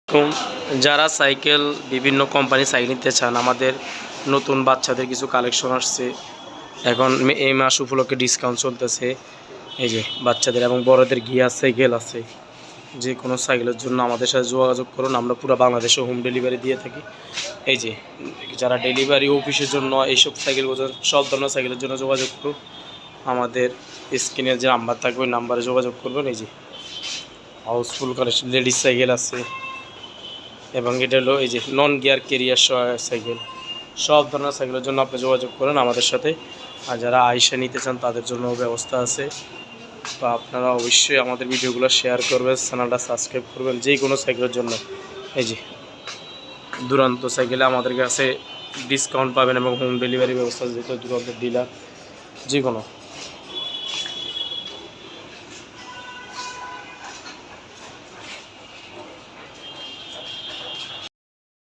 এবং যারা সাইকেল বিভিন্ন কোম্পানি সাইকেল নিতে চান, আমাদের নতুন বাচ্চাদের কিছু কালেকশন আসছে। এখন এই মাস উপলক্ষে ডিসকাউন্ট চলতেছে। এই যে বাচ্চাদের এবং বড়দের গিয়ার সাইকেল আছে। যে কোনো সাইকেলের জন্য আমাদের সাথে যোগাযোগ করুন, আমরা পুরো বাংলাদেশে হোম ডেলিভারি দিয়ে থাকি। এই যে যারা ডেলিভারি অফিসের জন্য এইসব সাইকেলগুলো, সব ধরনের সাইকেলের জন্য যোগাযোগ করুন। আমাদের স্ক্রিনের যে নাম্বার থাকবে ওই নাম্বারে যোগাযোগ করবেন। এই যে হাউসফুল কালেকশন লেডিস সাইকেল আছে, এবং এটা হলো এই যে নন গিয়ার কেরিয়ার সাইকেল। সব ধরনের সাইকেলের জন্য আপনি যোগাযোগ করেন আমাদের সাথে। আর যারা আইসা নিতে চান তাদের জন্য ব্যবস্থা আছে। তো আপনারা অবশ্যই আমাদের ভিডিওগুলো শেয়ার করবেন, চ্যানেলটা সাবস্ক্রাইব করবেন যে কোনো সাইকেলের জন্য। এই যে দুরান্ত সাইকেলে আমাদের কাছে ডিসকাউন্ট পাবেন এবং হোম ডেলিভারি ব্যবস্থা, যেহেতু দুরান্তের ডিলার, যে কোনো